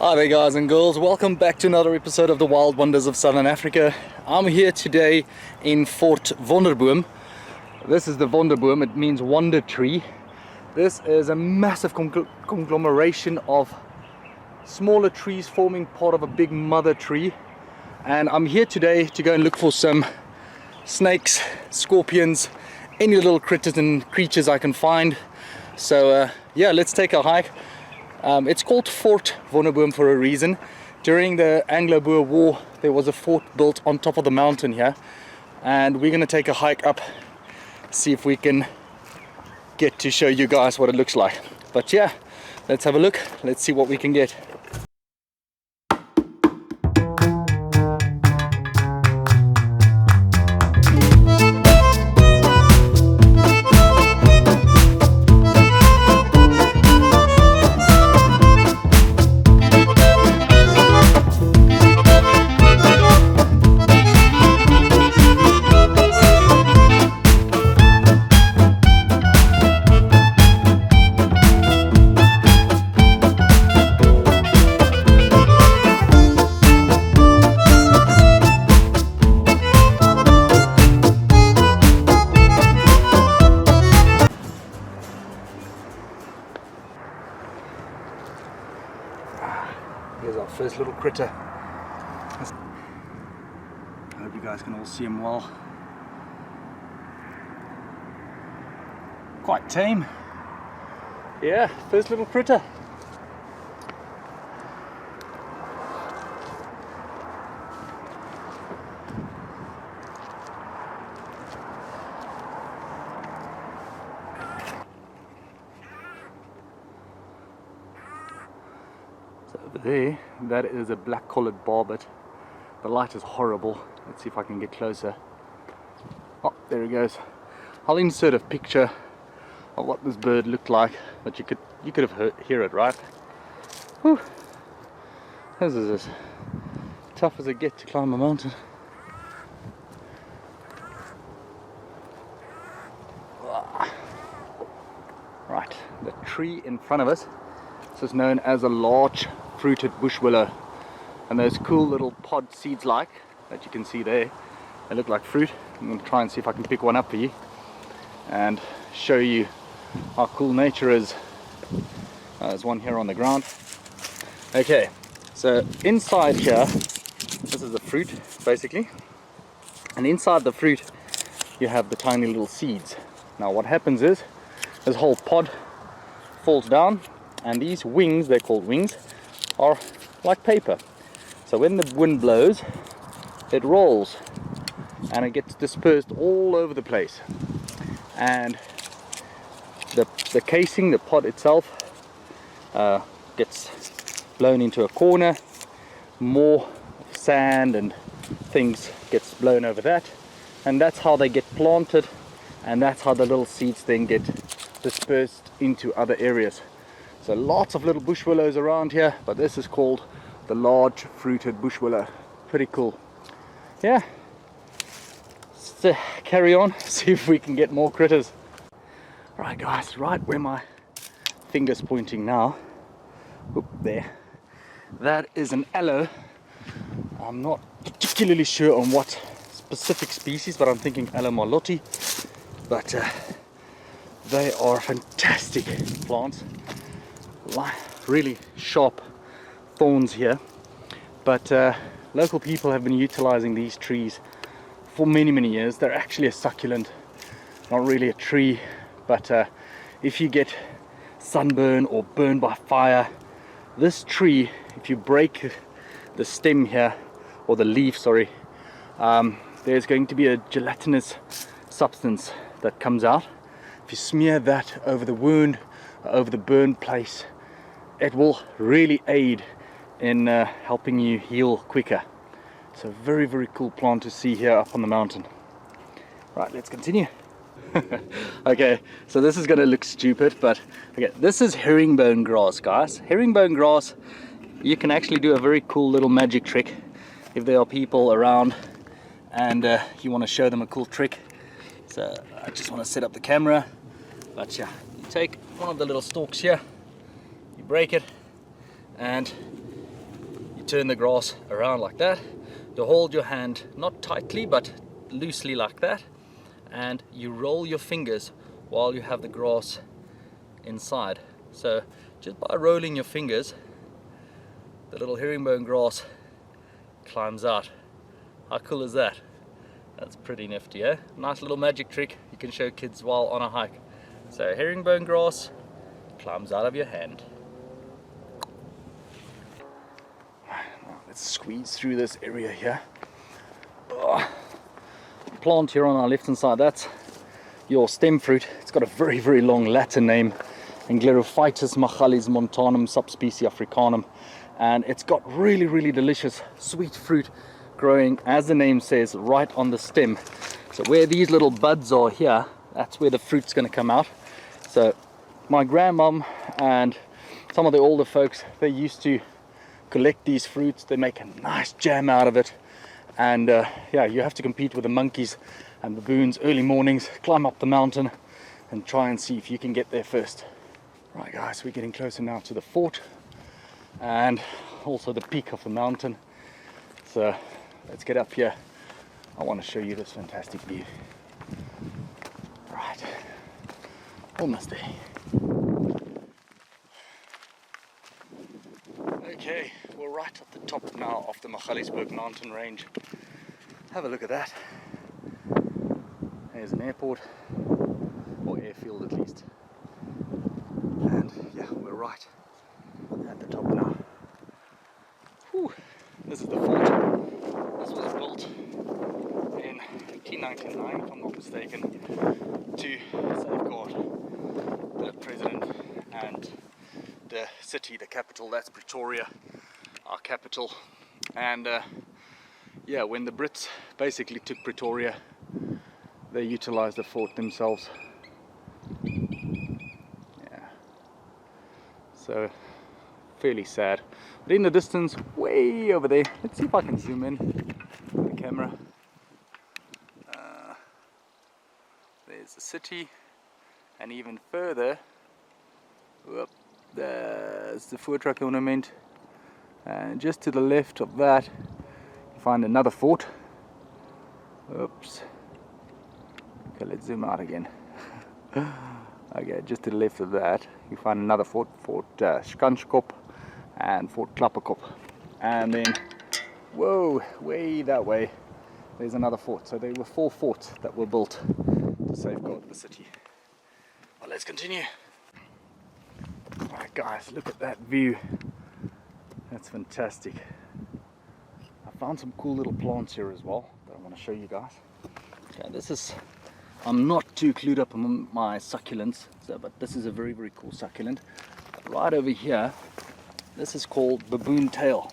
Hi there guys and girls, welcome back to another episode of the Wild Wonders of Southern Africa. I'm here today in Fort Wonderboom. This is the Wonderboom, it means wonder tree. This is a massive conglomeration of smaller trees forming part of a big mother tree. And I'm here today to go and look for some snakes, scorpions, any little critters and creatures I can find. So yeah, let's take a hike. It's called Fort Wonderboom for a reason. During the Anglo-Boer War, there was a fort built on top of the mountain here, and we're going to take a hike up, see if we can get to show you guys what it looks like. But yeah, let's have a look, let's see what we can get. Here's our first little critter. I hope you guys can all see him well. Quite tame. Yeah, first little critter. Over there, that is a black-collared barbet. The light is horrible. Let's see if I can get closer. Oh, there he goes. I'll insert a picture of what this bird looked like, but you could have hear it, right? Whew. This is as tough as it gets to climb a mountain. Right, the tree in front of us, this is known as a large fruited bush willow, and those cool little pod seeds like that you can see there, they look like fruit. I'm going to try and see if I can pick one up for you and show you how cool nature is. There's one here on the ground. Okay, so inside here, this is the fruit basically, and inside the fruit you have the tiny little seeds. Now what happens is this whole pod falls down, and these wings, they're called wings, are like paper. So when the wind blows, it rolls and it gets dispersed all over the place. And the casing, the pod itself, gets blown into a corner. More sand and things gets blown over that, and that's how they get planted, and that's how the little seeds then get dispersed into other areas. So lots of little bush willows around here, but this is called the large fruited bush willow. Pretty cool. Yeah, let's carry on, see if we can get more critters. Right guys, right where my finger's pointing now, oop, there, that is an aloe. I'm not particularly sure on what specific species, but I'm thinking aloe marlotti. But they are fantastic plants. Really sharp thorns here, but local people have been utilizing these trees for many years. They're actually a succulent, not really a tree, but if you get sunburn or burned by fire, this tree, if you break the stem here, or the leaf, sorry, there's going to be a gelatinous substance that comes out. If you smear that over the wound, over the burned place, it will really aid in helping you heal quicker. It's a very cool plant to see here up on the mountain. Right, let's continue. Okay, so this is going to look stupid, but okay, this is herringbone grass, guys. Herringbone grass, you can actually do a very cool little magic trick if there are people around and you want to show them a cool trick. So I just want to set up the camera, but yeah, you take one of the little stalks here, you break it, and turn the grass around like that. You hold your hand not tightly but loosely like that, and you roll your fingers while you have the grass inside. So just by rolling your fingers, the little herringbone grass climbs out. How cool is that? That's pretty nifty, eh? Nice little magic trick you can show kids while on a hike. So herringbone grass climbs out of your hand. Now let's squeeze through this area here. Oh, plant here on our left hand side, that's your stem fruit. It's got a very, very long Latin name, Anglerophytus machalis montanum subspecies africanum, and it's got really, really delicious sweet fruit growing, as the name says, right on the stem. So where these little buds are here, that's where the fruit's going to come out. So my grandmom and some of the older folks, they used to collect these fruits. They make a nice jam out of it, and yeah, you have to compete with the monkeys and baboons early mornings, climb up the mountain and try and see if you can get there first. Right guys, we're getting closer now to the fort and also the peak of the mountain. So let's get up here. I want to show you this fantastic view. Right, almost there. Okay, we're right at the top now of the Magaliesberg mountain range. Have a look at that. There's an airport, or airfield at least. And yeah, we're right at the top now. Whew. This is the fort. This was built in 1899, if I'm not mistaken, to safeguard the president and the city, the capital. That's Pretoria, our capital. And yeah, when the Brits basically took Pretoria, they utilized the fort themselves. Yeah, so fairly sad. But in the distance, way over there, let's see if I can zoom in with the camera. There's the city, and even further, whoop, there's the Voortrekker ornament, and just to the left of that you find another fort. Oops. Okay, let's zoom out again. Okay, just to the left of that you find another fort, Fort Skanskop and Fort Klapperkop, and then whoa, way that way there's another fort. So there were 4 forts that were built to safeguard the city. Well, let's continue. Alright guys, look at that view. That's fantastic. I found some cool little plants here as well that I want to show you guys. Okay, this is, I'm not too clued up on my succulents, so, but this is a very, very cool succulent. Right over here, this is called baboon tail.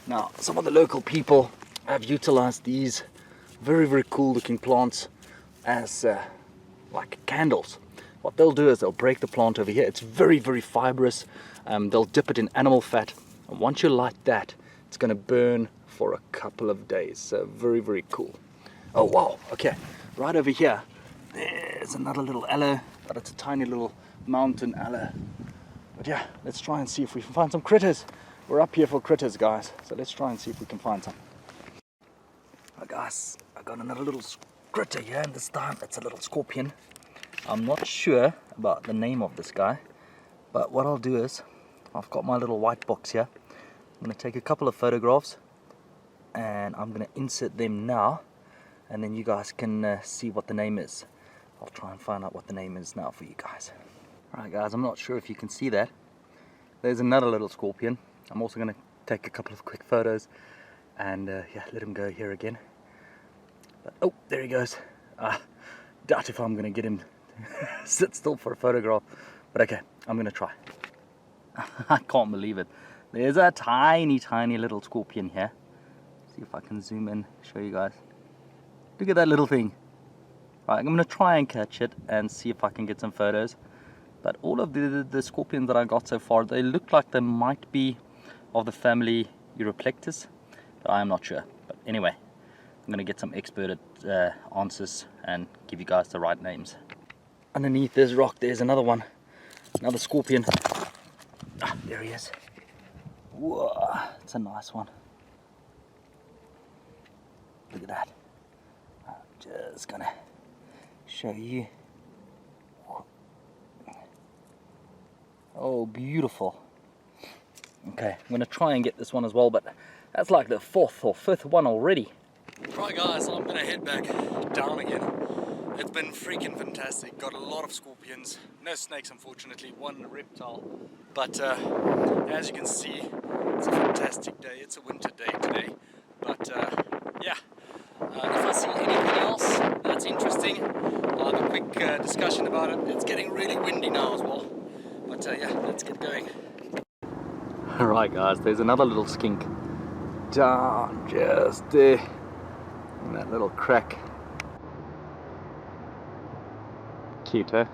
Now, some of the local people have utilized these very, very cool looking plants as like candles. What they'll do is they'll break the plant over here. It's very, very fibrous. They'll dip it in animal fat, and once you light that, it's going to burn for a couple of days. So very, very cool. Oh wow, okay, right over here there's another little aloe, but it's a tiny little mountain aloe. But yeah, let's try and see if we can find some critters. We're up here for critters, guys, so let's try and see if we can find some. Oh, guys, I got another little critter here, and this time it's a little scorpion. I'm not sure about the name of this guy, but what I'll do is, I've got my little white box here. I'm going to take a couple of photographs and I'm going to insert them now, and then you guys can see what the name is. I'll try and find out what the name is now for you guys. Alright guys, I'm not sure if you can see that. There's another little scorpion. I'm also going to take a couple of quick photos and yeah, let him go here again. But, oh, there he goes. Doubt if I'm going to get him sit still for a photograph, but okay, I'm going to try. I can't believe it. There's a tiny, tiny little scorpion here. See if I can zoom in, show you guys. Look at that little thing. Right, I'm going to try and catch it and see if I can get some photos. But all of the scorpions that I got so far, they look like they might be of the family Europlectus, but I am not sure. But anyway, I'm going to get some expert answers and give you guys the right names. Underneath this rock there's another one, another scorpion. Ah, there he is. Whoa, it's a nice one. Look at that. I'm just gonna show you. Oh, beautiful. Okay, I'm gonna try and get this one as well, but that's like the fourth or fifth one already. Right guys, I'm gonna head back down again. It's been freaking fantastic. Got a lot of scorpions, no snakes unfortunately, one reptile. But as you can see, it's a fantastic day. It's a winter day today. But yeah, if I see anything else that's interesting, I'll have a quick discussion about it. It's getting really windy now as well. But yeah, let's get going. Alright guys, there's another little skink down just there in that little crack. Cute, huh?